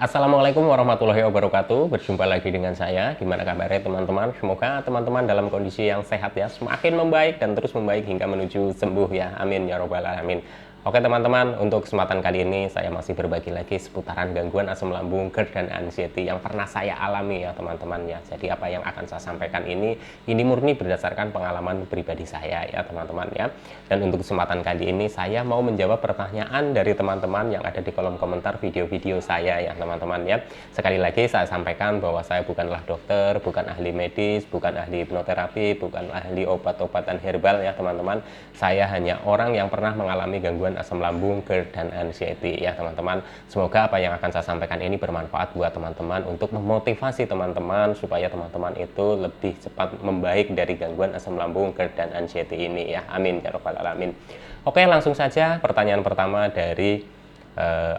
Assalamualaikum warahmatullahi wabarakatuh. Berjumpa lagi dengan saya. Gimana kabarnya teman-teman? Semoga teman-teman dalam kondisi yang sehat ya, semakin membaik dan terus membaik hingga menuju sembuh ya. Amin ya robbal alamin. Oke teman-teman, untuk kesempatan kali ini saya masih berbagi lagi seputaran gangguan asam lambung, GERD dan anxiety yang pernah saya alami ya teman-teman ya. Jadi apa yang akan saya sampaikan ini murni berdasarkan pengalaman pribadi saya ya teman-teman ya. Dan untuk kesempatan kali ini saya mau menjawab pertanyaan dari teman-teman yang ada di kolom komentar video-video saya ya teman-teman ya. Sekali lagi saya sampaikan bahwa saya bukanlah dokter, bukan ahli medis, bukan ahli hipnoterapi, bukan ahli obat-obatan herbal ya teman-teman. Saya hanya orang yang pernah mengalami gangguan asam lambung, GERD dan anxiety ya teman-teman. Semoga apa yang akan saya sampaikan ini bermanfaat buat teman-teman untuk memotivasi teman-teman supaya teman-teman itu lebih cepat membaik dari gangguan asam lambung, GERD dan anxiety ini ya. Amin ya robbal alamin. Oke, langsung saja pertanyaan pertama dari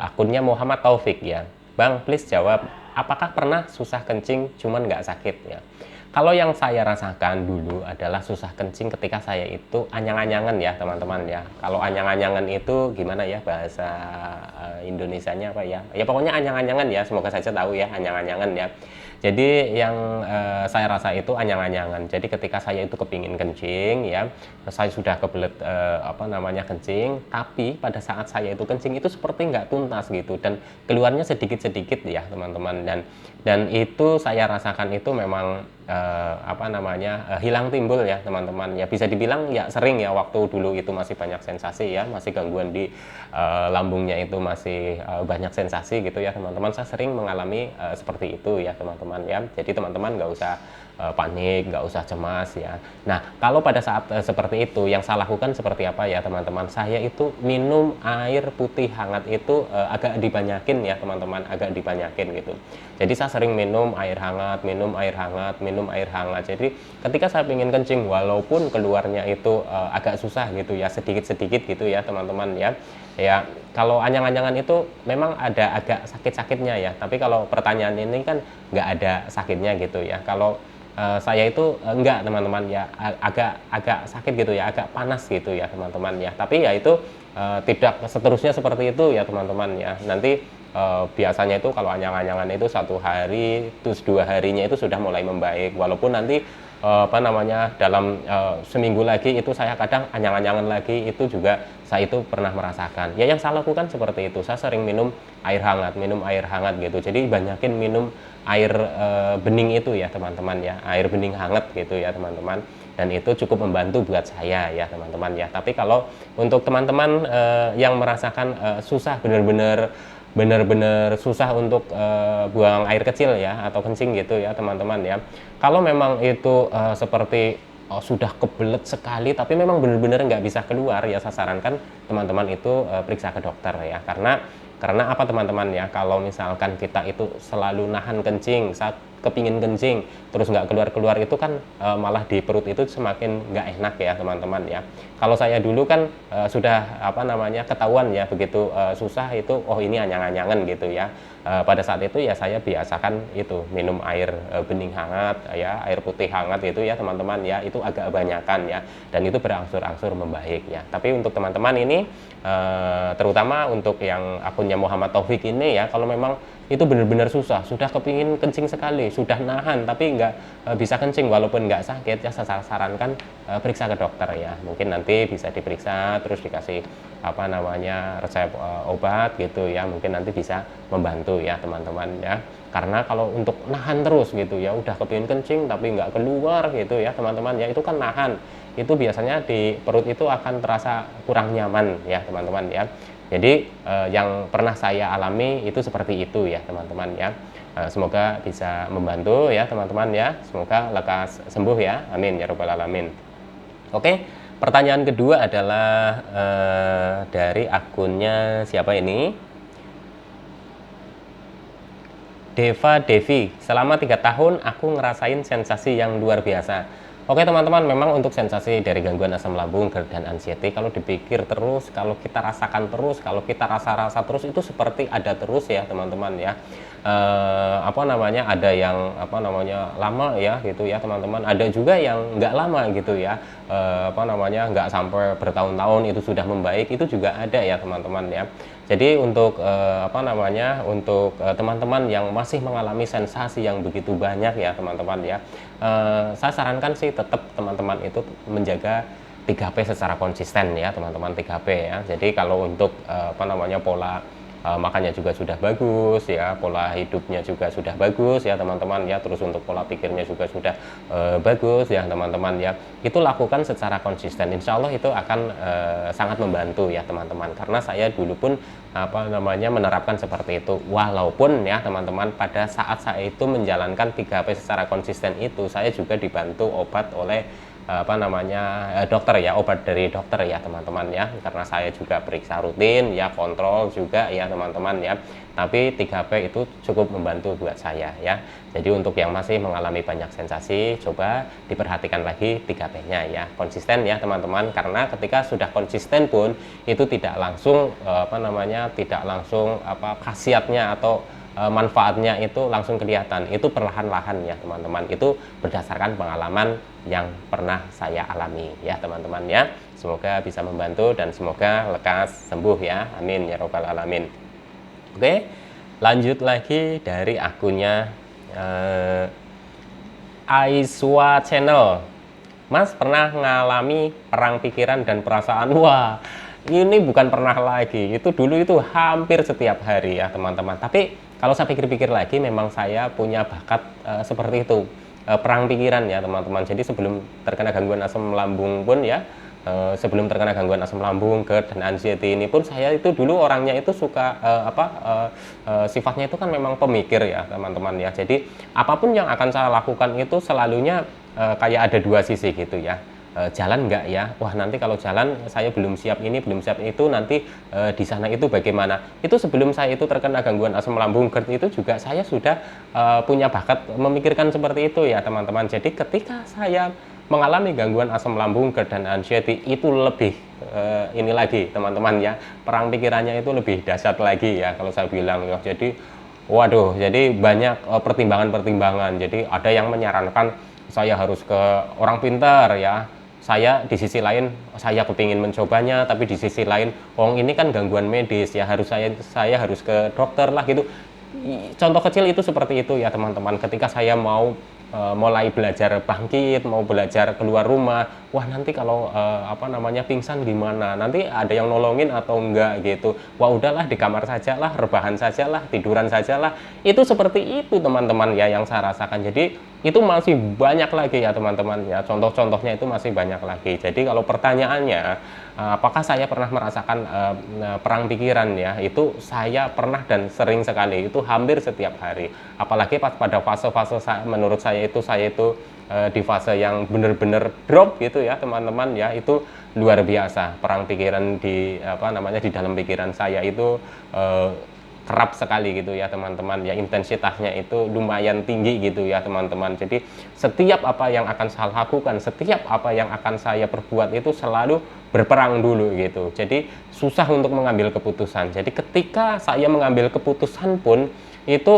akunnya Muhammad Taufik ya. Bang, please jawab, apakah pernah susah kencing cuman nggak sakit ya? Kalau yang saya rasakan dulu adalah susah kencing ketika saya itu anyang-anyangan ya teman-teman ya. Kalau anyang-anyangan itu gimana ya bahasa Indonesianya apa ya? Ya pokoknya anyang-anyangan ya, semoga saja tahu ya anyang-anyangan ya. Jadi yang saya rasa itu anyang-anyangan. Jadi ketika saya itu kepingin kencing ya, saya sudah kebelet kencing, tapi pada saat saya itu kencing itu seperti nggak tuntas gitu dan keluarnya sedikit-sedikit ya teman-teman, dan itu saya rasakan itu memang hilang timbul ya teman-teman ya, bisa dibilang ya sering ya waktu dulu itu masih banyak sensasi ya, masih gangguan di lambungnya itu masih banyak sensasi gitu ya teman-teman. Saya sering mengalami seperti itu ya teman-teman ya. Jadi teman-teman nggak usah panik, nggak usah cemas ya. Nah, kalau pada saat seperti itu yang saya lakukan seperti apa ya teman-teman, saya itu minum air putih hangat itu agak dibanyakin ya teman-teman, agak dibanyakin gitu. Jadi saya sering minum air hangat, minum air hangat, minum air hangat. Jadi ketika saya ingin kencing, walaupun keluarnya itu agak susah gitu ya, sedikit-sedikit gitu ya teman-teman ya. Ya, kalau anyang-anyangan itu memang ada agak sakit-sakitnya ya, tapi kalau pertanyaan ini kan nggak ada sakitnya gitu ya. Kalau saya itu enggak teman-teman ya, agak sakit gitu ya, agak panas gitu ya teman-teman ya. Tapi ya itu tidak seterusnya seperti itu ya teman-teman ya. Nanti biasanya itu kalau anyang-anyangan itu 1 hari terus 2 harinya itu sudah mulai membaik, walaupun nanti dalam seminggu lagi itu saya kadang anyang-anyangan lagi, itu juga saya itu pernah merasakan ya. Yang saya lakukan seperti itu, saya sering minum air hangat gitu. Jadi banyakin minum air bening itu ya teman-teman ya, air bening hangat gitu ya teman-teman, dan itu cukup membantu buat saya ya teman-teman ya. Tapi kalau untuk teman-teman yang merasakan susah, benar-benar susah untuk buang air kecil ya atau kencing gitu ya teman-teman ya, kalau memang itu seperti sudah kebelet sekali tapi memang benar-benar nggak bisa keluar ya, saya sarankan teman-teman itu periksa ke dokter ya. Karena apa teman-teman ya, kalau misalkan kita itu selalu nahan kencing, saat kepingin kencing terus nggak keluar-keluar, itu kan malah di perut itu semakin nggak enak ya teman-teman ya. Kalau saya dulu kan sudah ketahuan ya, begitu susah itu, oh ini anyang-anyangan gitu ya. Pada saat itu ya saya biasakan itu minum air bening hangat ya, air putih hangat itu ya teman-teman ya, itu agak banyakan ya, dan itu berangsur-angsur membaik ya. Tapi untuk teman-teman ini terutama untuk yang akunnya Muhammad Taufik ini ya, kalau memang itu benar-benar susah, sudah kepingin kencing sekali, sudah nahan tapi nggak bisa kencing walaupun nggak sakit ya, saya sarankan periksa ke dokter ya. Mungkin nanti bisa diperiksa terus dikasih resep obat gitu ya, mungkin nanti bisa membantu ya teman-teman ya. Karena kalau untuk nahan terus gitu ya, udah kepingin kencing tapi nggak keluar gitu ya teman-teman ya, itu kan nahan, itu biasanya di perut itu akan terasa kurang nyaman ya teman-teman ya. Jadi yang pernah saya alami itu seperti itu ya teman-teman ya. Semoga bisa membantu ya teman-teman ya. Semoga lekas sembuh ya. Amin ya robbal alamin. Oke, pertanyaan kedua adalah dari akunnya siapa ini? Deva Devi. Selama 3 tahun aku ngerasain sensasi yang luar biasa. Oke teman-teman, memang untuk sensasi dari gangguan asam lambung, GERD dan anxiety, kalau dipikir terus, kalau kita rasakan terus, kalau kita rasa-rasa terus, itu seperti ada terus ya teman-teman ya. Ada yang lama ya gitu ya teman-teman, ada juga yang nggak lama gitu ya, nggak sampai bertahun-tahun itu sudah membaik, itu juga ada ya teman-teman ya. Jadi untuk untuk teman-teman yang masih mengalami sensasi yang begitu banyak ya teman-teman ya, saya sarankan sih tetap teman-teman itu menjaga 3P secara konsisten ya teman-teman, 3P ya. Jadi kalau untuk pola makannya juga sudah bagus ya, pola hidupnya juga sudah bagus ya teman-teman ya, terus untuk pola pikirnya juga sudah bagus ya teman-teman ya, itu lakukan secara konsisten, insya Allah itu akan sangat membantu ya teman-teman, karena saya dulu pun menerapkan seperti itu, walaupun ya teman-teman pada saat saya itu menjalankan 3P secara konsisten itu saya juga dibantu obat oleh dokter ya, obat dari dokter ya teman-teman ya, karena saya juga periksa rutin ya, kontrol juga ya teman-teman ya, tapi 3P itu cukup membantu buat saya ya. Jadi untuk yang masih mengalami banyak sensasi, coba diperhatikan lagi 3P-nya ya, konsisten ya teman-teman, karena ketika sudah konsisten pun itu tidak langsung khasiatnya atau manfaatnya itu langsung kelihatan, itu perlahan-lahan ya teman-teman, itu berdasarkan pengalaman yang pernah saya alami ya teman-teman ya. Semoga bisa membantu dan semoga lekas sembuh ya, amin ya robbal alamin. Oke, lanjut lagi dari akunnya Aiswa Channel. Mas pernah ngalami perang pikiran dan perasaan? Wah, ini bukan pernah lagi, itu dulu itu hampir setiap hari ya teman-teman. Tapi kalau saya pikir-pikir lagi, memang saya punya bakat seperti itu, perang pikiran ya teman-teman. Jadi sebelum terkena gangguan asam lambung pun ya, sebelum terkena gangguan asam lambung, GERD dan anxiety ini pun saya itu dulu orangnya itu suka sifatnya itu kan memang pemikir ya teman-teman ya. Jadi apapun yang akan saya lakukan itu selalunya kayak ada dua sisi gitu ya. Jalan nggak ya, wah nanti kalau jalan saya belum siap ini belum siap itu, nanti di sana itu bagaimana. Itu sebelum saya itu terkena gangguan asam lambung GERD itu juga saya sudah punya bakat memikirkan seperti itu ya teman-teman. Jadi ketika saya mengalami gangguan asam lambung GERD dan anxiety itu lebih ini lagi teman-teman ya, perang pikirannya itu lebih dahsyat lagi ya kalau saya bilang ya. Jadi waduh, jadi banyak pertimbangan-pertimbangan. Jadi ada yang menyarankan saya harus ke orang pintar ya, saya di sisi lain saya kepingin mencobanya, tapi di sisi lain ini kan gangguan medis ya, saya harus ke dokter lah gitu. Contoh kecil itu seperti itu ya teman-teman, ketika saya mau mulai belajar bangkit, mau belajar keluar rumah, wah nanti kalau pingsan gimana, nanti ada yang nolongin atau enggak gitu, wah udahlah di kamar saja lah, rebahan saja lah, tiduran saja lah. Itu seperti itu teman-teman ya yang saya rasakan. Jadi itu masih banyak lagi ya teman-teman ya, contoh-contohnya itu masih banyak lagi. Jadi kalau pertanyaannya apakah saya pernah merasakan perang pikiran ya, itu saya pernah dan sering sekali, itu hampir setiap hari, apalagi pada fase-fase menurut saya itu di fase yang benar-benar drop gitu ya teman-teman ya, itu luar biasa perang pikiran di di dalam pikiran saya itu kerap sekali gitu ya teman-teman ya, intensitasnya itu lumayan tinggi gitu ya teman-teman. Jadi setiap apa yang akan saya lakukan, setiap apa yang akan saya perbuat itu selalu berperang dulu gitu. Jadi susah untuk mengambil keputusan. Jadi ketika saya mengambil keputusan pun itu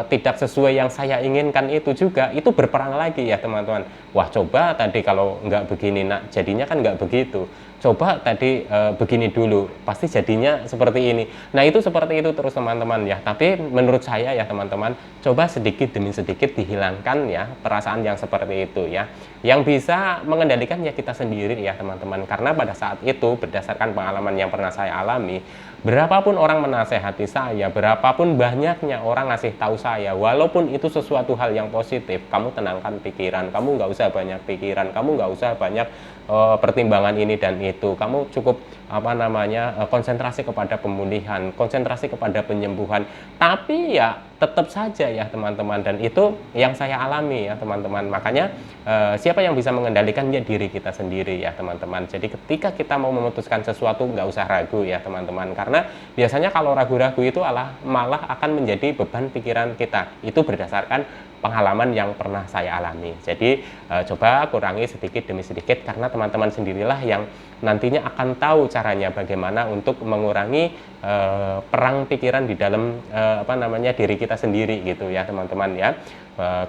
tidak sesuai yang saya inginkan, itu juga itu berperang lagi ya teman-teman. Wah coba tadi kalau nggak begini nak, jadinya kan nggak begitu. Coba tadi begini dulu, pasti jadinya seperti ini. Nah itu seperti itu terus teman-teman ya. Tapi menurut saya ya teman-teman, coba sedikit demi sedikit dihilangkan ya perasaan yang seperti itu ya. Yang bisa mengendalikan ya kita sendiri ya teman-teman. Karena pada saat itu berdasarkan pengalaman yang pernah saya alami, berapapun orang menasehati saya, berapapun banyaknya orang ngasih tahu saya, walaupun itu sesuatu hal yang positif, kamu tenangkan pikiran, kamu nggak usah banyak pikiran, kamu nggak usah banyak pertimbangan ini dan itu, kamu cukup konsentrasi kepada pemulihan, konsentrasi kepada penyembuhan. Tapi ya tetap saja ya teman-teman, dan itu yang saya alami ya teman-teman. Makanya siapa yang bisa mengendalikan ya diri kita sendiri ya teman-teman. Jadi ketika kita mau memutuskan sesuatu nggak usah ragu ya teman-teman, karena biasanya kalau ragu-ragu itu malah akan menjadi beban pikiran kita. Itu berdasarkan pengalaman yang pernah saya alami. Jadi coba kurangi sedikit demi sedikit, karena teman-teman sendirilah yang nantinya akan tahu caranya bagaimana untuk mengurangi perang pikiran di dalam diri kita sendiri gitu ya teman-teman ya.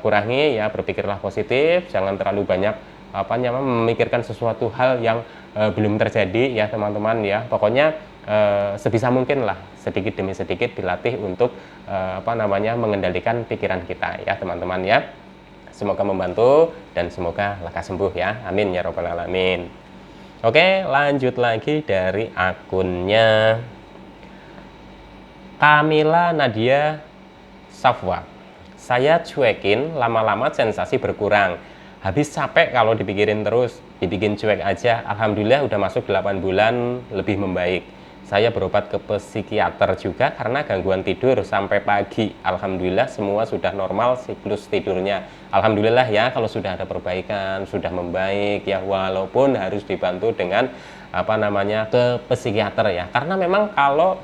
Kurangi ya, berpikirlah positif, jangan terlalu banyak memikirkan sesuatu hal yang belum terjadi ya teman-teman ya. Pokoknya sebisa mungkin lah sedikit demi sedikit dilatih untuk mengendalikan pikiran kita ya teman-teman ya. Semoga membantu dan semoga lekas sembuh ya. Amin ya robbal alamin. Oke, lanjut lagi dari akunnya Kamila Nadia Safwa. Saya cuekin, lama-lama sensasi berkurang. Habis capek kalau dipikirin terus, dibikin cuek aja. Alhamdulillah udah masuk 8 bulan lebih membaik. Saya berobat ke psikiater juga karena gangguan tidur sampai pagi. Alhamdulillah semua sudah normal siklus tidurnya. Alhamdulillah ya kalau sudah ada perbaikan, sudah membaik ya, walaupun harus dibantu dengan ke psikiater ya. Karena memang kalau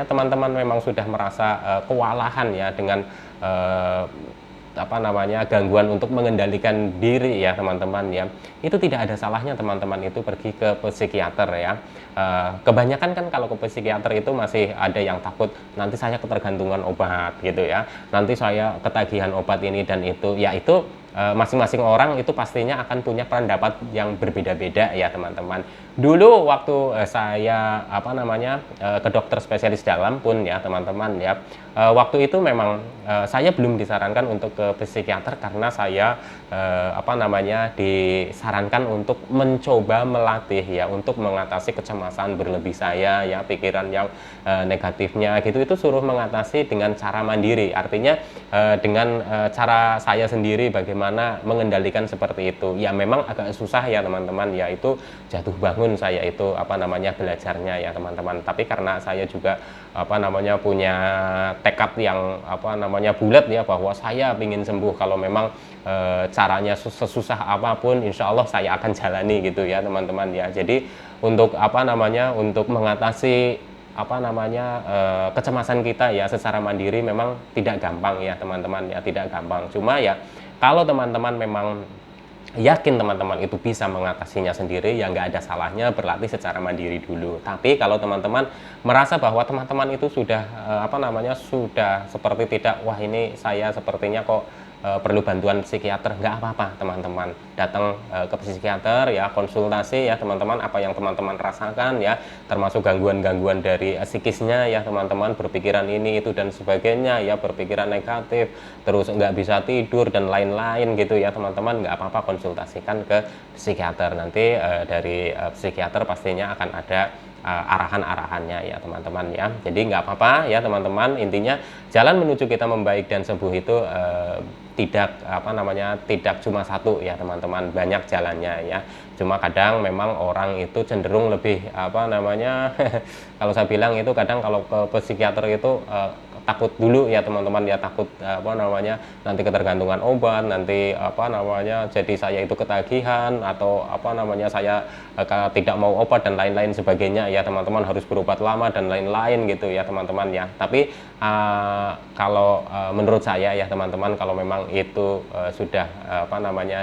teman-teman memang sudah merasa kewalahan ya dengan gangguan untuk mengendalikan diri ya teman-teman ya, itu tidak ada salahnya teman-teman itu pergi ke psikiater ya. Kebanyakan kan kalau ke psikiater itu masih ada yang takut nanti saya ketergantungan obat gitu ya, nanti saya ketagihan obat ini dan itu ya. Itu masing-masing orang itu pastinya akan punya pendapat yang berbeda-beda ya teman-teman. Dulu waktu saya ke dokter spesialis dalam pun ya teman-teman ya, waktu itu memang saya belum disarankan untuk ke psikiater karena saya disarankan untuk mencoba melatih ya untuk mengatasi kecemasan berlebih saya ya, pikiran yang negatifnya gitu, itu suruh mengatasi dengan cara mandiri. Artinya dengan cara saya sendiri bagaimana mengendalikan seperti itu. Ya memang agak susah ya teman-teman ya, itu jatuh bangun saya itu belajarnya ya teman-teman. Tapi karena saya juga punya tekad yang bulat ya, bahwa saya ingin sembuh. Kalau memang caranya sesusah apapun insya Allah saya akan jalani gitu ya teman-teman ya. Jadi untuk untuk mengatasi kecemasan kita ya secara mandiri memang tidak gampang ya teman-teman ya, tidak gampang. Cuma ya kalau teman-teman memang yakin teman-teman itu bisa mengatasinya sendiri, ya nggak ada salahnya berlatih secara mandiri dulu. Tapi kalau teman-teman merasa bahwa teman-teman itu sudah sudah seperti tidak, wah ini saya sepertinya kok perlu bantuan psikiater, nggak apa-apa teman-teman datang ke psikiater ya, konsultasi ya teman-teman, apa yang teman-teman rasakan ya, termasuk gangguan-gangguan dari psikisnya ya teman-teman, berpikiran ini itu dan sebagainya ya, berpikiran negatif, terus nggak bisa tidur dan lain-lain gitu ya teman-teman, nggak apa-apa konsultasikan ke psikiater. Nanti dari psikiater pastinya akan ada arahan-arahannya ya teman-teman ya. Jadi nggak apa-apa ya teman-teman, intinya jalan menuju kita membaik dan sembuh itu tidak tidak cuma satu ya teman-teman, banyak jalannya ya. Cuma kadang memang orang itu cenderung lebih kalau saya bilang itu kadang kalau ke psikiater itu takut dulu ya teman-teman ya, takut nanti ketergantungan obat, nanti jadi saya itu ketagihan atau saya tidak mau obat dan lain-lain sebagainya ya teman-teman, harus berobat lama dan lain-lain gitu ya teman-teman ya. Tapi kalau menurut saya ya teman-teman, kalau memang itu sudah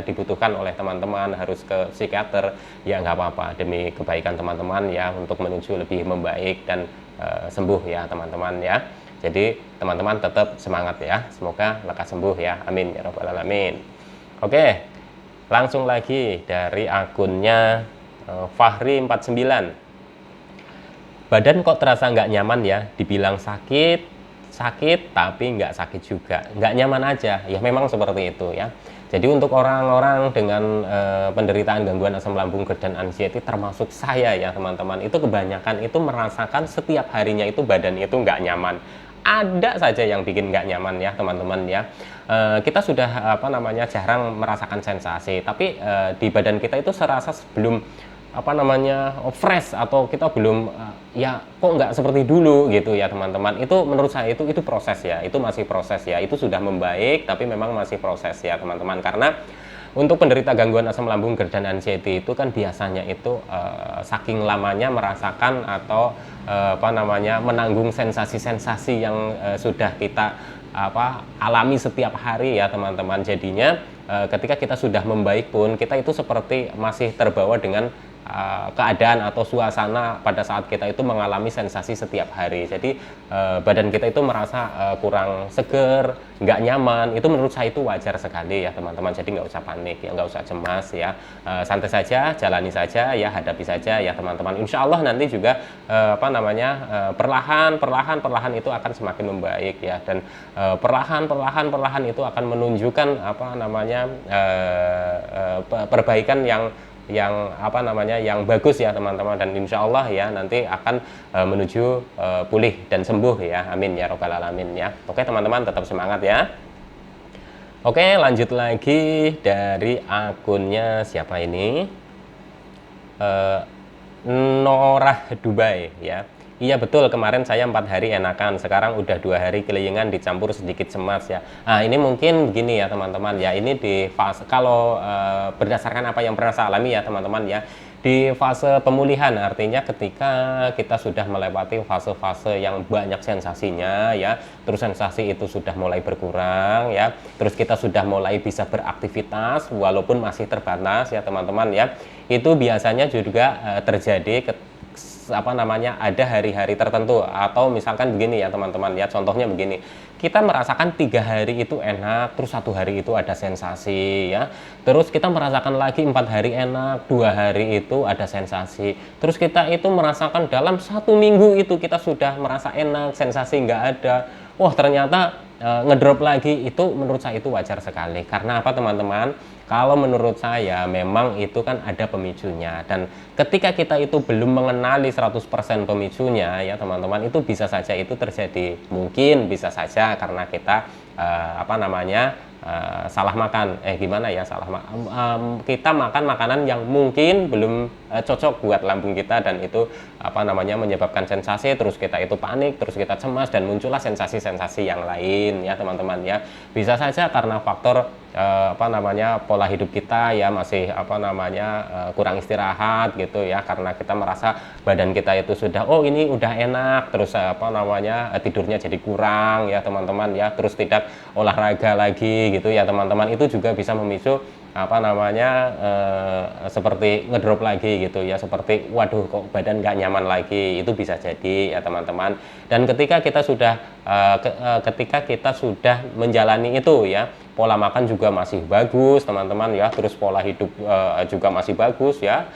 dibutuhkan oleh teman-teman harus ke psikiater, ya nggak apa-apa, demi kebaikan teman-teman ya, untuk menuju lebih membaik dan sembuh ya teman-teman ya. Jadi teman-teman tetap semangat ya, semoga lekas sembuh ya, amin ya robbal alamin. Oke, langsung lagi dari akunnya Fahri49. Badan kok terasa nggak nyaman ya, dibilang sakit tapi nggak sakit juga, nggak nyaman aja ya, memang seperti itu ya. Jadi untuk orang-orang dengan penderitaan gangguan asam lambung, GERD dan anxiety termasuk saya ya teman-teman, itu kebanyakan itu merasakan setiap harinya itu badan itu nggak nyaman. Ada saja yang bikin nggak nyaman ya teman-teman ya. Kita sudah jarang merasakan sensasi, tapi di badan kita itu serasa sebelum fresh, atau kita belum ya kok nggak seperti dulu gitu ya teman-teman. Itu menurut saya itu proses ya, itu masih proses ya, itu sudah membaik tapi memang masih proses ya teman-teman. Karena untuk penderita gangguan asam lambung, GERD dan anxiety itu kan biasanya itu saking lamanya merasakan atau menanggung sensasi-sensasi yang sudah kita alami setiap hari ya teman-teman. Jadinya ketika kita sudah membaik pun kita itu seperti masih terbawa dengan keadaan atau suasana pada saat kita itu mengalami sensasi setiap hari. Jadi badan kita itu merasa kurang seger, nggak nyaman. Itu menurut saya itu wajar sekali ya teman-teman. Jadi nggak usah panik ya, nggak usah cemas ya. Santai saja, jalani saja ya, hadapi saja ya teman-teman. Insya Allah nanti juga perlahan itu akan semakin membaik ya, dan perlahan itu akan menunjukkan perbaikan yang bagus ya teman-teman, dan insya Allah ya nanti akan menuju pulih dan sembuh ya, amin ya robbal alamin ya. Oke teman-teman, tetap semangat ya. Oke, lanjut lagi dari akunnya siapa ini, Norah Dubai ya. Iya betul, kemarin saya 4 hari enakan, sekarang udah 2 hari kelingan dicampur sedikit cemas ya. Nah ini mungkin begini ya teman-teman ya, ini di fase, kalau berdasarkan apa yang pernah saya alami ya teman-teman ya, di fase pemulihan, artinya ketika kita sudah melewati fase-fase yang banyak sensasinya ya, terus sensasi itu sudah mulai berkurang ya, terus kita sudah mulai bisa beraktivitas walaupun masih terbatas ya teman-teman ya, itu biasanya juga terjadi ada hari-hari tertentu, atau misalkan begini ya teman-teman ya, contohnya begini, kita merasakan 3 hari itu enak, terus 1 hari itu ada sensasi ya, terus kita merasakan lagi 4 hari enak, 2 hari itu ada sensasi, terus kita itu merasakan dalam 1 minggu itu kita sudah merasa enak, sensasi nggak ada, wah ternyata ngedrop lagi. Itu menurut saya itu wajar sekali. Karena apa teman-teman? Kalau menurut saya memang itu kan ada pemicunya, dan ketika kita itu belum mengenali 100% pemicunya ya teman-teman, itu bisa saja itu terjadi. Mungkin bisa saja karena kita salah makan, kita makan makanan yang mungkin belum cocok buat lambung kita, dan itu menyebabkan sensasi, terus kita itu panik, terus kita cemas, dan muncullah sensasi-sensasi yang lain ya teman-teman ya. Bisa saja karena faktor pola hidup kita ya masih kurang istirahat gitu ya, karena kita merasa badan kita itu sudah, oh ini udah enak, terus tidurnya jadi kurang ya teman-teman ya, terus tidak olahraga lagi gitu ya teman-teman. Itu juga bisa memicu seperti ngedrop lagi gitu ya, seperti waduh kok badan nggak nyaman lagi, itu bisa jadi ya teman-teman. Dan ketika kita sudah menjalani itu ya, pola makan juga masih bagus teman-teman ya, terus pola hidup juga masih bagus ya,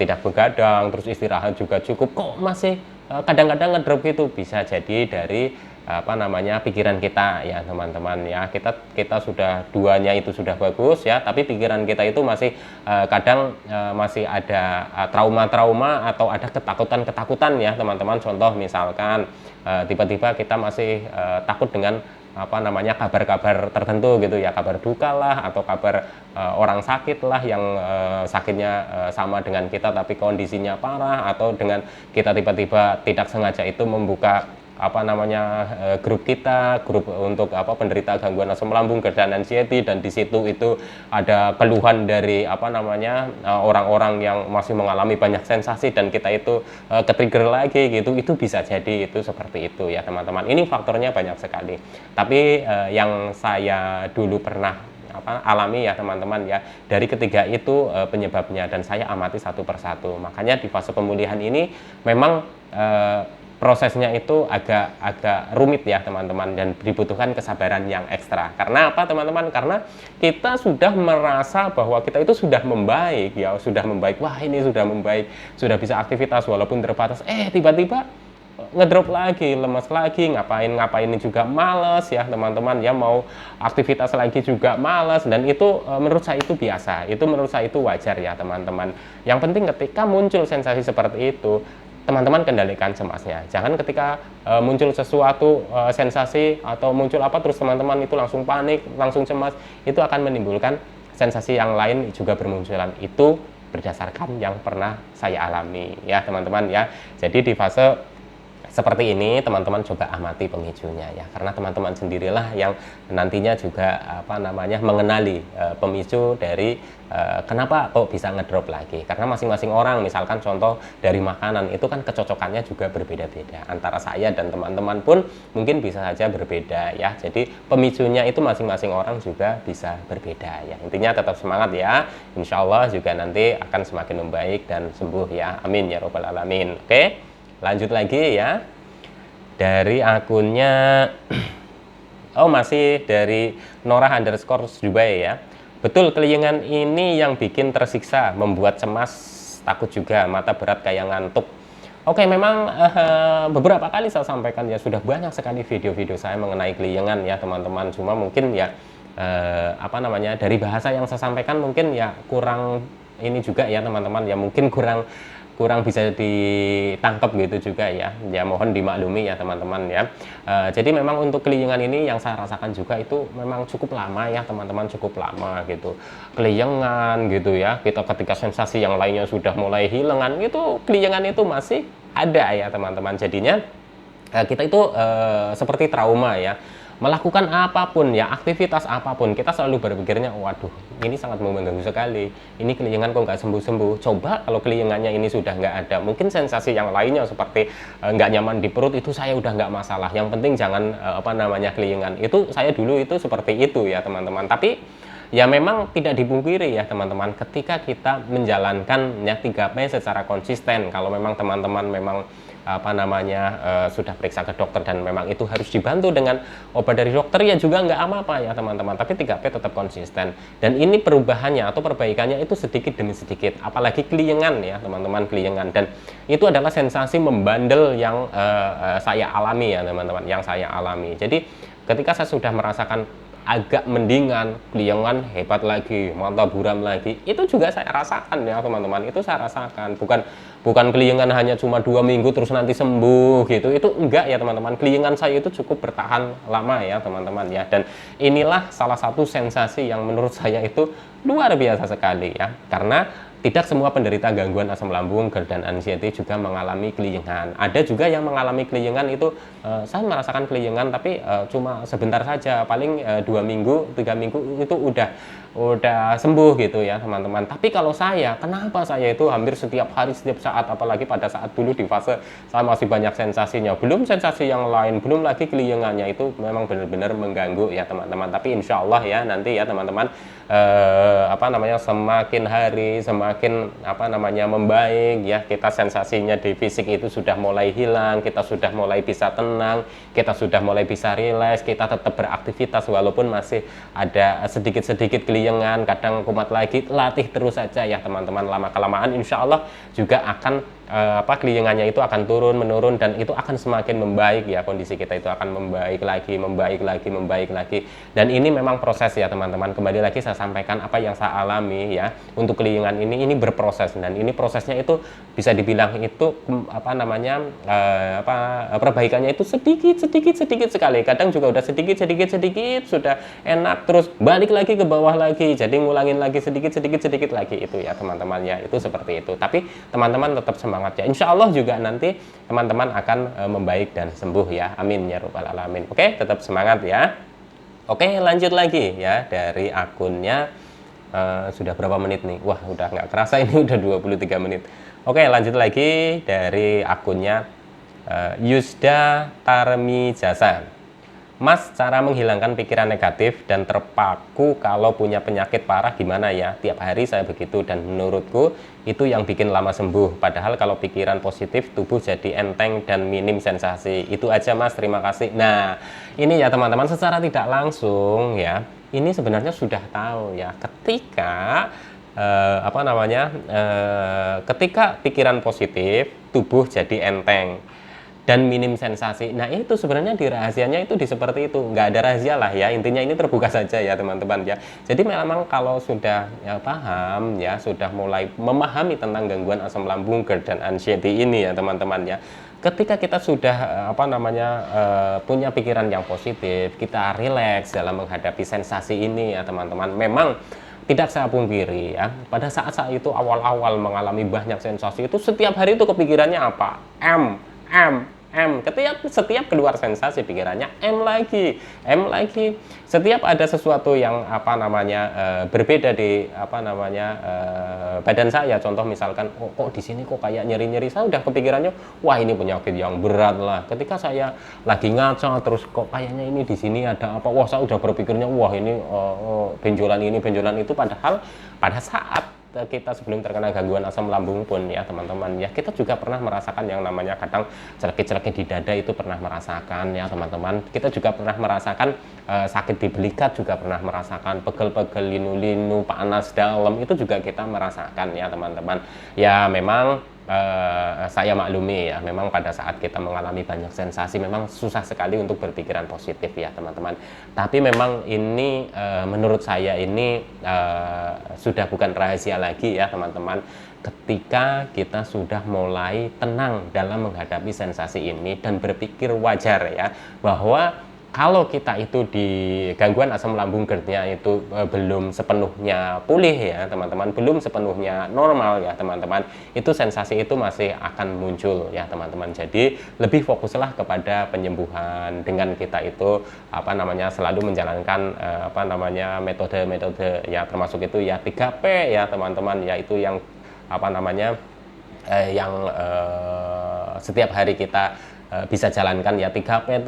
tidak begadang, terus istirahat juga cukup, kok masih kadang-kadang ngedrop gitu, bisa jadi dari pikiran kita ya teman-teman ya. Kita sudah duanya itu sudah bagus ya, tapi pikiran kita itu masih kadang masih ada trauma-trauma atau ada ketakutan ya teman-teman. Contoh misalkan tiba-tiba kita masih takut dengan kabar-kabar tertentu gitu ya, kabar duka lah, atau kabar orang sakit lah yang sakitnya sama dengan kita tapi kondisinya parah, atau dengan kita tiba-tiba tidak sengaja itu membuka grup untuk penderita gangguan asam lambung, GERD dan anxiety, dan di situ itu ada keluhan dari orang-orang yang masih mengalami banyak sensasi, dan kita itu ke-trigger lagi gitu. Itu bisa jadi itu seperti itu ya teman-teman. Ini faktornya banyak sekali, tapi yang saya dulu pernah alami ya teman-teman ya, dari ketiga itu penyebabnya, dan saya amati satu persatu. Makanya di fase pemulihan ini memang prosesnya itu agak rumit ya teman-teman, dan dibutuhkan kesabaran yang ekstra. Karena apa teman-teman? Karena kita sudah merasa bahwa kita itu sudah membaik ya, wah ini sudah membaik, sudah bisa aktivitas walaupun terbatas, tiba-tiba ngedrop lagi, lemas lagi, ngapain juga males ya teman-teman ya, mau aktivitas lagi juga males, dan itu menurut saya itu biasa, itu menurut saya itu wajar ya teman-teman. Yang penting ketika muncul sensasi seperti itu, teman-teman kendalikan cemasnya. Jangan ketika muncul sesuatu sensasi atau muncul terus teman-teman itu langsung panik, langsung cemas, itu akan menimbulkan sensasi yang lain juga bermunculan. Itu berdasarkan yang pernah saya alami ya teman-teman ya. Jadi di fase seperti ini, teman-teman coba amati pemicunya ya, karena teman-teman sendirilah yang nantinya juga mengenali pemicu dari kenapa kok bisa ngedrop lagi. Karena masing-masing orang, misalkan contoh dari makanan itu kan kecocokannya juga berbeda-beda, antara saya dan teman-teman pun mungkin bisa saja berbeda ya. Jadi pemicunya itu masing-masing orang juga bisa berbeda ya. Intinya tetap semangat ya, insya Allah juga nanti akan semakin membaik dan sembuh ya, amin ya robbal alamin. Oke, lanjut lagi ya, dari akunnya masih dari Norah underscore Dubai ya. Betul, keliengan ini yang bikin tersiksa, membuat cemas, takut juga, mata berat kayak ngantuk. Oke, memang beberapa kali saya sampaikan ya, sudah banyak sekali video-video saya mengenai keliengan ya teman-teman. Cuma mungkin ya dari bahasa yang saya sampaikan mungkin ya kurang ini juga ya teman-teman ya, mungkin kurang bisa ditangkap gitu juga ya, mohon dimaklumi ya teman-teman ya. Jadi memang untuk keliengan ini yang saya rasakan juga itu memang cukup lama ya teman-teman, cukup lama gitu keliengan gitu ya. Kita ketika sensasi yang lainnya sudah mulai hilangan itu, keliengan itu masih ada ya teman-teman. Jadinya kita itu seperti trauma ya, melakukan apapun ya, aktivitas apapun, kita selalu berpikirnya, waduh ini sangat mengganggu sekali, ini keliengan kok nggak sembuh-sembuh. Coba kalau keliengannya ini sudah nggak ada, mungkin sensasi yang lainnya seperti nggak nyaman di perut itu saya udah nggak masalah, yang penting jangan keliengan. Itu saya dulu itu seperti itu ya teman-teman. Tapi ya memang tidak dipungkiri ya teman-teman, ketika kita menjalankan ya 3P secara konsisten, kalau memang teman-teman memang sudah periksa ke dokter dan memang itu harus dibantu dengan obat dari dokter ya juga nggak apa-apa ya teman-teman, tapi 3P tetap konsisten. Dan ini perubahannya atau perbaikannya itu sedikit demi sedikit, apalagi keliengan ya teman-teman, keliengan, dan itu adalah sensasi membandel yang saya alami ya teman-teman, yang saya alami. Jadi ketika saya sudah merasakan agak mendingan, keliengan hebat lagi, mata buram lagi, itu juga saya rasakan ya teman-teman, itu saya rasakan. Bukan keliengan hanya cuma 2 minggu terus nanti sembuh gitu, itu enggak ya teman-teman. Keliengan saya itu cukup bertahan lama ya teman-teman ya, dan inilah salah satu sensasi yang menurut saya itu luar biasa sekali ya, karena tidak semua penderita gangguan asam lambung, GERD dan anxiety juga mengalami keliengan. Ada juga yang mengalami keliengan itu, saya merasakan keliengan tapi cuma sebentar saja, paling 2 minggu, 3 minggu itu udah sembuh gitu ya teman-teman. Tapi kalau saya, kenapa saya itu hampir setiap hari, setiap saat, apalagi pada saat dulu di fase saya masih banyak sensasinya, belum sensasi yang lain, belum lagi keliengannya, itu memang benar-benar mengganggu ya teman-teman. Tapi insya Allah ya nanti ya teman-teman, semakin hari semakin membaik ya, kita sensasinya di fisik itu sudah mulai hilang, kita sudah mulai bisa tenang, kita sudah mulai bisa rileks, kita tetap beraktivitas walaupun masih ada sedikit-sedikit keliengan, kadang kumat lagi, latih terus saja ya teman-teman. Lama kelamaan insya Allah juga akan keliengannya itu akan turun menurun, dan itu akan semakin membaik ya, kondisi kita itu akan membaik lagi. Dan ini memang proses ya teman-teman. Kembali lagi saya sampaikan apa yang saya alami ya, untuk keliengan ini berproses, dan ini prosesnya itu bisa dibilang itu perbaikannya itu sedikit sekali. Kadang juga udah sedikit sudah enak, terus balik lagi ke bawah lagi, jadi ngulangin lagi sedikit lagi, itu ya teman-teman ya, itu seperti itu. Tapi teman-teman tetap semangat ya, insya Allah juga nanti teman-teman akan membaik dan sembuh ya, amin ya robbal alamin. Oke, tetap semangat ya. Oke, lanjut lagi ya, dari akunnya sudah berapa menit nih, wah udah nggak kerasa ini udah 23 menit. Oke, lanjut lagi dari akunnya Yusda Tarmi Jasa. Mas, cara menghilangkan pikiran negatif dan terpaku kalau punya penyakit parah gimana ya? Tiap hari saya begitu dan menurutku itu yang bikin lama sembuh. Padahal kalau pikiran positif, tubuh jadi enteng dan minim sensasi. Itu aja Mas, terima kasih. Nah, ini ya teman-teman, secara tidak langsung ya, ini sebenarnya sudah tahu ya, ketika ketika pikiran positif, tubuh jadi enteng dan minim sensasi. Nah itu sebenarnya di rahasianya itu di seperti itu, nggak ada rahasia lah ya, intinya ini terbuka saja ya teman-teman ya. Jadi memang kalau sudah ya, paham ya, sudah mulai memahami tentang gangguan asam lambung, GERD dan anxiety ini ya teman-teman ya, ketika kita sudah punya pikiran yang positif, kita rileks dalam menghadapi sensasi ini ya teman-teman. Memang tidak saya pungkiri ya, pada saat saya itu awal-awal mengalami banyak sensasi itu, setiap hari itu kepikirannya apa? M. Setiap keluar sensasi pikirannya M lagi, M lagi. Setiap ada sesuatu yang berbeda di badan saya. Contoh misalkan, kok di sini kok kayak nyeri-nyeri, saya udah kepikirannya, wah ini penyakit yang berat lah. Ketika saya lagi ngaca terus kok kayaknya ini di sini ada apa, wah saya udah berpikirnya, wah ini benjolan itu, padahal pada saat kita sebelum terkena gangguan asam lambung pun ya teman-teman ya, kita juga pernah merasakan yang namanya kadang celekit-celekit di dada, itu pernah merasakan ya teman-teman. Kita juga pernah merasakan sakit di belikat, juga pernah merasakan pegel-pegel, linu-linu, panas dalam, itu juga kita merasakan ya teman-teman. Ya memang saya maklumi ya, memang pada saat kita mengalami banyak sensasi memang susah sekali untuk berpikiran positif ya teman-teman. Tapi memang ini menurut saya ini sudah bukan rahasia lagi ya teman-teman. Ketika kita sudah mulai tenang dalam menghadapi sensasi ini dan berpikir wajar ya, bahwa kalau kita itu di gangguan asam lambung GERD-nya itu belum sepenuhnya pulih ya teman-teman, belum sepenuhnya normal ya teman-teman, itu sensasi itu masih akan muncul ya teman-teman. Jadi lebih fokuslah kepada penyembuhan dengan kita itu selalu menjalankan metode-metode ya, termasuk itu ya 3P ya teman-teman, yaitu yang setiap hari kita bisa jalankan ya, 3P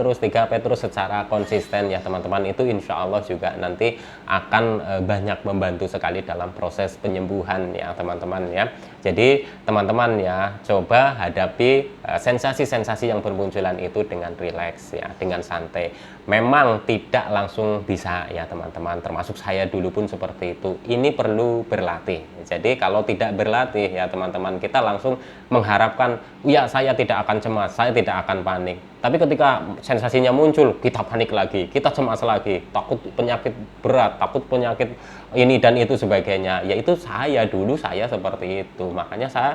terus secara konsisten ya teman-teman. Itu insya Allah juga nanti akan banyak membantu sekali dalam proses penyembuhan ya teman-teman ya. Jadi teman-teman ya, coba hadapi sensasi-sensasi yang bermunculan itu dengan rileks ya, dengan santai. Memang tidak langsung bisa ya teman-teman, termasuk saya dulu pun seperti itu. Ini perlu berlatih. Jadi kalau tidak berlatih ya teman-teman, kita langsung mengharapkan ya saya tidak akan cemas, saya tidak akan panik. Tapi ketika sensasinya muncul, kita panik lagi, kita cemas lagi, takut penyakit berat, takut penyakit ini dan itu sebagainya. Yaitu saya seperti itu. Makanya saya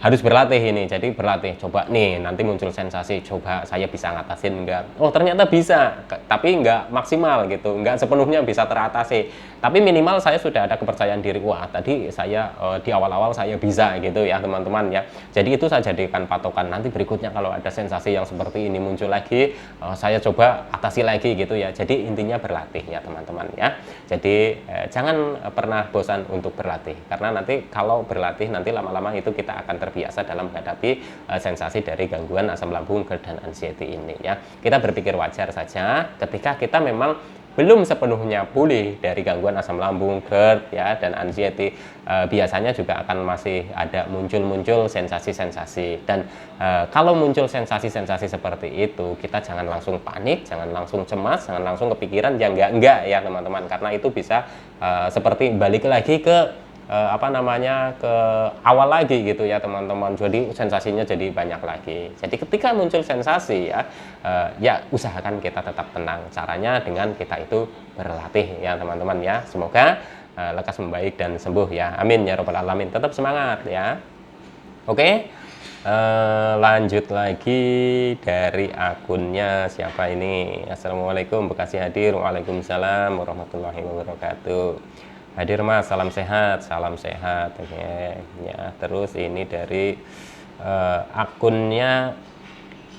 harus berlatih ini. Jadi berlatih, coba nih nanti muncul sensasi, coba saya bisa ngatasin enggak, oh ternyata bisa, tapi enggak maksimal gitu, enggak sepenuhnya bisa teratasi, tapi minimal saya sudah ada kepercayaan diri, wah tadi saya di awal-awal saya bisa gitu ya teman-teman ya. Jadi itu saya jadikan patokan, nanti berikutnya kalau ada sensasi yang seperti ini muncul lagi, saya coba atasi lagi gitu ya. Jadi intinya berlatih ya teman-teman ya. Jadi jangan pernah bosan untuk berlatih, karena nanti kalau berlatih nanti lama-lama itu kita akan terbiasa dalam menghadapi sensasi dari gangguan asam lambung, GERD dan anxiety ini ya. Kita berpikir wajar saja ketika kita memang belum sepenuhnya pulih dari gangguan asam lambung, GERD ya dan anxiety, biasanya juga akan masih ada muncul sensasi-sensasi. Dan kalau muncul sensasi-sensasi seperti itu, kita jangan langsung panik, jangan langsung cemas, jangan langsung kepikiran yang enggak ya teman-teman, karena itu bisa seperti balik lagi ke ke awal lagi gitu ya teman-teman. Jadi sensasinya jadi banyak lagi. Jadi ketika muncul sensasi ya, ya usahakan kita tetap tenang. Caranya dengan kita itu berlatih ya teman-teman ya. Semoga lekas membaik dan sembuh ya. Amin ya robbal alamin. Tetap semangat ya. Oke. Lanjut lagi dari akunnya siapa ini? Assalamualaikum, Bekasi hadir. Waalaikumsalam warahmatullahi wabarakatuh. Hadir Mas, salam sehat okay. Ya. Terus ini dari akunnya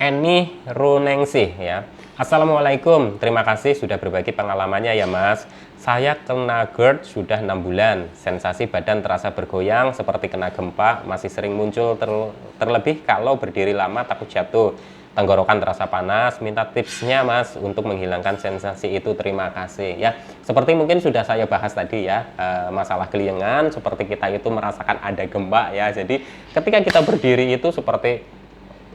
Eni Runengsih ya. Assalamualaikum, terima kasih sudah berbagi pengalamannya ya Mas. Saya kena GERD sudah 6 bulan, sensasi badan terasa bergoyang seperti kena gempa, masih sering muncul terlebih kalau berdiri lama takut jatuh. Tenggorokan terasa panas, minta tipsnya Mas untuk menghilangkan sensasi itu, terima kasih ya. Seperti mungkin sudah saya bahas tadi ya, masalah geliangan, seperti kita itu merasakan ada gempa ya. Jadi ketika kita berdiri itu seperti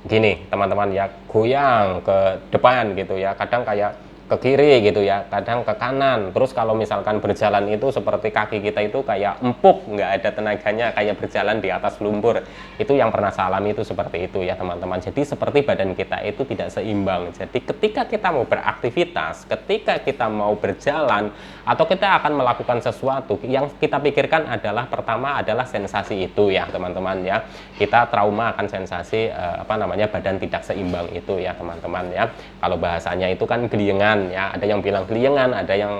gini teman-teman ya, goyang ke depan gitu ya, kadang kayak ke kiri gitu ya, kadang ke kanan. Terus kalau misalkan berjalan itu seperti kaki kita itu kayak empuk, nggak ada tenaganya, kayak berjalan di atas lumpur. Itu yang pernah saya alami itu seperti itu ya teman-teman. Jadi seperti badan kita itu tidak seimbang. Jadi ketika kita mau beraktivitas, ketika kita mau berjalan, atau kita akan melakukan sesuatu, yang kita pikirkan adalah pertama adalah sensasi itu ya teman-teman ya. Kita trauma akan sensasi badan tidak seimbang itu ya teman-teman ya. Kalau bahasanya itu kan geliangan keliengan ya, ada yang bilang keliengan, ada yang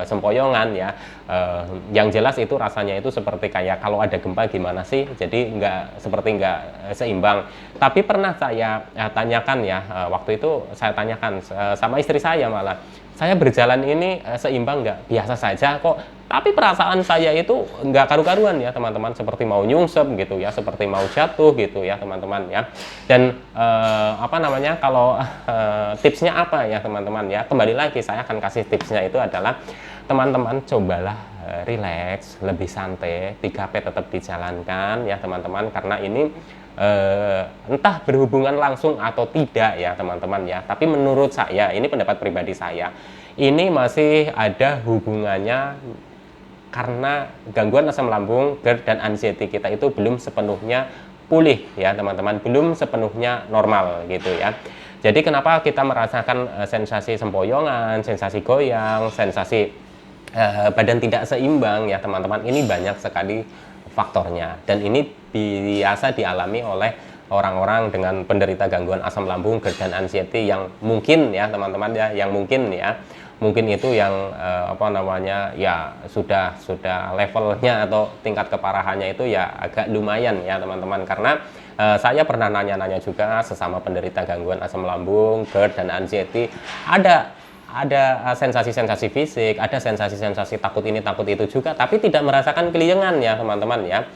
sempoyongan ya. Yang jelas itu rasanya itu seperti kayak kalau ada gempa gimana sih, jadi seperti nggak seimbang. Tapi pernah saya tanyakan ya, waktu itu saya tanyakan sama istri saya, malah saya berjalan ini seimbang nggak? Biasa saja kok, tapi perasaan saya itu nggak karu-karuan ya teman-teman, seperti mau nyungsep gitu ya, seperti mau jatuh gitu ya teman-teman ya. Dan apa namanya, kalau tipsnya apa ya teman-teman ya, kembali lagi saya akan kasih tipsnya itu adalah teman-teman cobalah relax, lebih santai, 3P tetap dijalankan ya teman-teman, karena ini entah berhubungan langsung atau tidak ya teman-teman ya, tapi menurut saya, ini pendapat pribadi saya, ini masih ada hubungannya karena gangguan asam lambung, GERD dan anxiety kita itu belum sepenuhnya pulih ya teman-teman, belum sepenuhnya normal gitu ya. Jadi kenapa kita merasakan sensasi sempoyongan, sensasi goyang, sensasi badan tidak seimbang ya teman-teman, ini banyak sekali faktornya, dan ini biasa dialami oleh orang-orang dengan penderita gangguan asam lambung, GERD dan anxiety yang mungkin ya teman-teman ya, yang mungkin ya, mungkin itu yang apa namanya ya, sudah levelnya atau tingkat keparahannya itu ya agak lumayan ya teman-teman. Karena saya pernah nanya-nanya juga sesama penderita gangguan asam lambung, GERD dan anxiety, ada sensasi-sensasi fisik, ada sensasi-sensasi takut ini takut itu juga, tapi tidak merasakan keliengan ya teman-teman ya.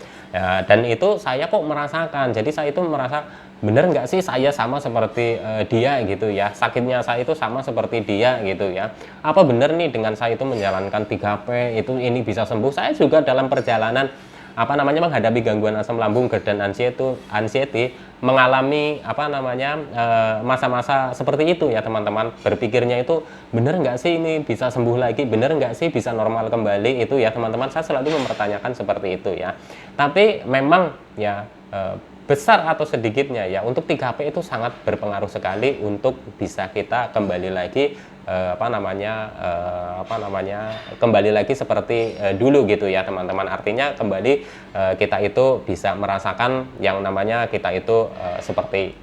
Dan itu saya kok merasakan, jadi saya itu merasa bener nggak sih saya sama seperti dia gitu ya, sakitnya saya itu sama seperti dia gitu ya, apa bener nih dengan saya itu menjalankan 3P itu ini bisa sembuh. Saya juga dalam perjalanan apa namanya menghadapi gangguan asam lambung, GERD dan anxiety mengalami apa namanya masa-masa seperti itu ya teman-teman. Berpikirnya itu bener nggak sih ini bisa sembuh lagi, bener nggak sih bisa normal kembali, itu ya teman-teman, saya selalu mempertanyakan seperti itu ya. Tapi memang ya besar atau sedikitnya ya, untuk 3P itu sangat berpengaruh sekali untuk bisa kita kembali lagi apa namanya kembali lagi seperti dulu gitu ya teman-teman. Artinya kembali kita itu bisa merasakan yang namanya kita itu seperti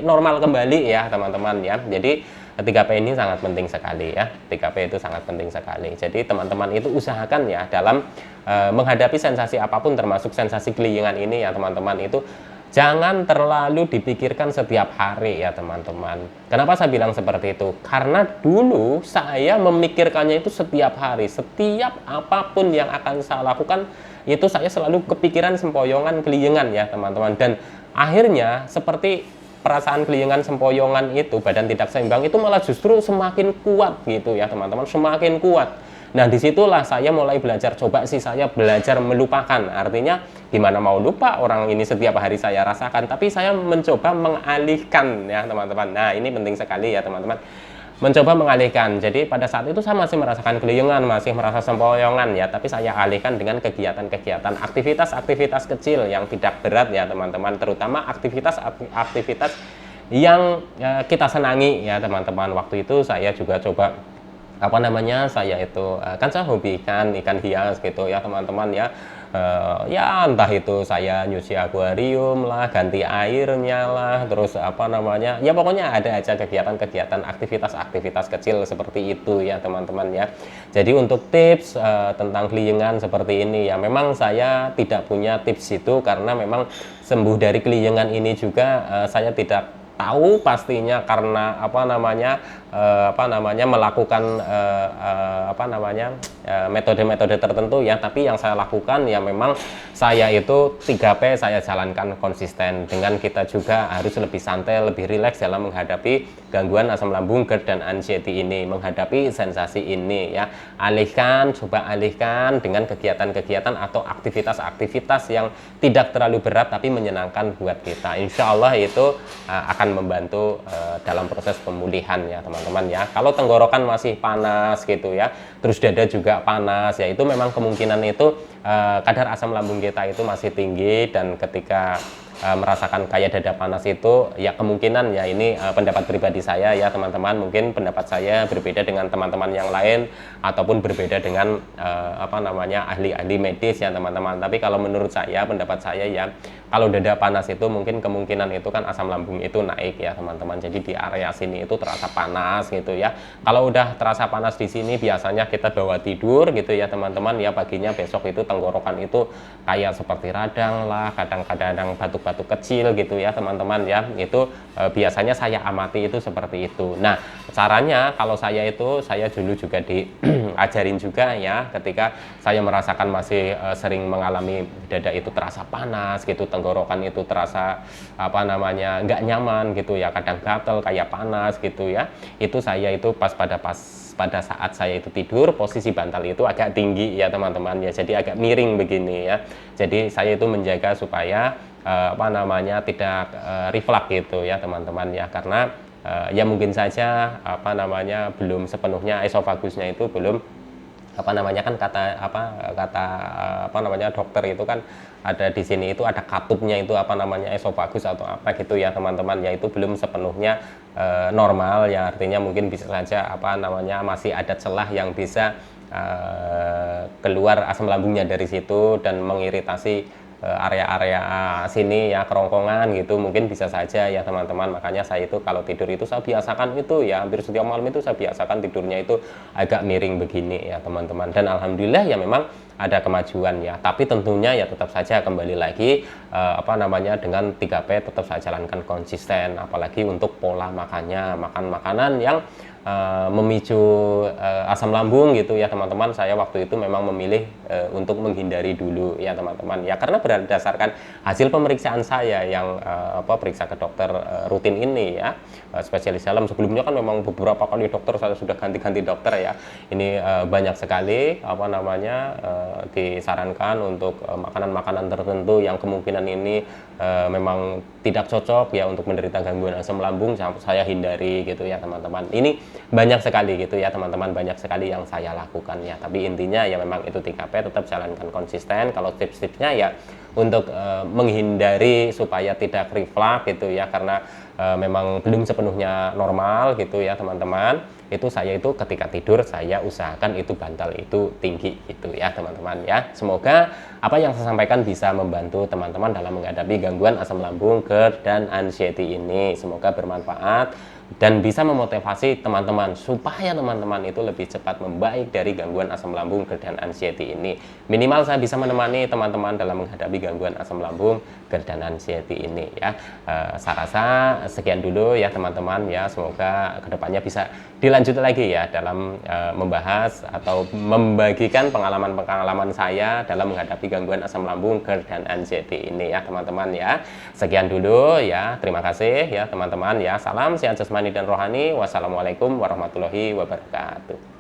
normal kembali ya teman-teman ya. Jadi 3P ini sangat penting sekali ya, 3P itu sangat penting sekali. Jadi teman-teman itu usahakan ya dalam menghadapi sensasi apapun, termasuk sensasi keliengan ini ya teman-teman, itu jangan terlalu dipikirkan setiap hari ya teman-teman. Kenapa saya bilang seperti itu? Karena dulu saya memikirkannya itu setiap hari, setiap apapun yang akan saya lakukan itu saya selalu kepikiran sempoyongan, keliengan ya teman-teman. Dan akhirnya seperti perasaan keliengan, sempoyongan itu, badan tidak seimbang itu malah justru semakin kuat gitu ya teman-teman, semakin kuat. Nah disitulah saya mulai belajar, coba sih saya belajar melupakan. Artinya gimana mau lupa, orang ini setiap hari saya rasakan, tapi saya mencoba mengalihkan ya teman-teman. Nah ini penting sekali ya teman-teman, mencoba mengalihkan. Jadi pada saat itu saya masih merasakan keliengan, masih merasa sempoyongan ya, tapi saya alihkan dengan kegiatan-kegiatan, aktivitas-aktivitas kecil yang tidak berat ya teman-teman, terutama aktivitas yang kita senangi ya teman-teman. Waktu itu saya juga coba apa namanya, saya itu kan saya hobi ikan hias gitu ya teman-teman ya. Ya entah itu saya nyuci akuarium lah, ganti airnya lah, terus apa namanya ya, pokoknya ada aja kegiatan-kegiatan, aktivitas-aktivitas kecil seperti itu ya teman-teman ya. Jadi untuk tips tentang keliengan seperti ini ya, memang saya tidak punya tips itu, karena memang sembuh dari keliengan ini juga saya tidak tahu pastinya, karena apa namanya melakukan metode-metode tertentu ya. Tapi yang saya lakukan ya memang saya itu 3P saya jalankan konsisten, dengan kita juga harus lebih santai, lebih rileks dalam menghadapi gangguan asam lambung, GERD dan anxiety ini, menghadapi sensasi ini ya. Coba alihkan dengan kegiatan-kegiatan atau aktivitas-aktivitas yang tidak terlalu berat tapi menyenangkan buat kita. Insya Allah itu akan membantu dalam proses pemulihan ya teman-teman ya. Kalau tenggorokan masih panas gitu ya, terus dada juga panas ya, itu memang kemungkinan itu kadar asam lambung kita itu masih tinggi, dan ketika merasakan kayak dada panas itu ya kemungkinan ya ini pendapat pribadi saya ya teman-teman, mungkin pendapat saya berbeda dengan teman-teman yang lain ataupun berbeda dengan apa namanya ahli-ahli medis ya teman-teman. Tapi kalau menurut saya, pendapat saya ya, kalau dada panas itu mungkin kemungkinan itu kan asam lambung itu naik ya teman-teman. Jadi di area sini itu terasa panas gitu ya. Kalau udah terasa panas di sini biasanya kita bawa tidur gitu ya teman-teman ya, paginya besok itu tenggorokan itu kayak seperti radang lah, kadang-kadang batuk-batuk kecil gitu ya teman-teman ya. Itu biasanya saya amati itu seperti itu. Nah, caranya kalau saya itu, saya dulu juga diajarin juga ya, ketika saya merasakan masih sering mengalami dada itu terasa panas gitu, tenggorokan itu terasa apa namanya nggak nyaman gitu ya, kadang gatel kayak panas gitu ya. Itu saya itu pada saat saya itu tidur, posisi bantal itu agak tinggi ya teman-teman ya, jadi agak miring begini ya. Jadi saya itu menjaga supaya apa namanya tidak reflux gitu ya teman-teman ya, karena ya mungkin saja apa namanya belum sepenuhnya esofagusnya itu belum apa namanya kan kata namanya dokter itu kan ada di sini itu ada katupnya itu apa namanya esofagus atau apa gitu ya teman-teman ya, itu belum sepenuhnya normal ya, artinya mungkin bisa saja apa namanya masih ada celah yang bisa keluar asam lambungnya dari situ dan mengiritasi area-area sini ya, kerongkongan gitu, mungkin bisa saja ya teman-teman. Makanya saya itu kalau tidur itu saya biasakan itu ya, hampir setiap malam itu saya biasakan tidurnya itu agak miring begini ya teman-teman, dan alhamdulillah ya memang ada kemajuan ya. Tapi tentunya ya tetap saja kembali lagi apa namanya dengan 3P tetap saya jalankan konsisten, apalagi untuk pola makannya, makan makanan yang memicu asam lambung gitu ya teman-teman. Saya waktu itu memang memilih untuk menghindari dulu ya teman-teman ya, karena berdasarkan hasil pemeriksaan saya yang periksa ke dokter rutin ini ya, spesialis dalam. Sebelumnya kan memang beberapa kali dokter, saya sudah ganti-ganti dokter ya. Ini banyak sekali apa namanya disarankan untuk makanan-makanan tertentu yang kemungkinan ini memang tidak cocok ya untuk menderita gangguan asam lambung, saya hindari gitu ya teman-teman. Ini banyak sekali gitu ya teman-teman, banyak sekali yang saya lakukan ya. Tapi intinya ya memang itu 3P tetap jalankan konsisten. Kalau tips-tipsnya ya untuk menghindari supaya tidak reflux gitu ya, karena memang belum sepenuhnya normal gitu ya teman-teman. Itu saya itu ketika tidur saya usahakan itu bantal itu tinggi gitu ya teman-teman ya. Semoga apa yang saya sampaikan bisa membantu teman-teman dalam menghadapi gangguan asam lambung, GERD dan anxiety ini. Semoga bermanfaat dan bisa memotivasi teman-teman supaya teman-teman itu lebih cepat membaik dari gangguan asam lambung, GERD dan anxiety ini. Minimal saya bisa menemani teman-teman dalam menghadapi gangguan asam lambung, GERD dan anxiety ini ya. Saya rasa sekian dulu ya teman-teman ya, semoga kedepannya bisa dilanjut lagi ya dalam membahas atau membagikan pengalaman-pengalaman saya dalam menghadapi gangguan asam lambung, GERD dan anxiety ini ya teman-teman ya. Sekian dulu ya, terima kasih ya teman-teman ya. Salam sehat jasmani dan rohani. Wassalamualaikum warahmatullahi wabarakatuh.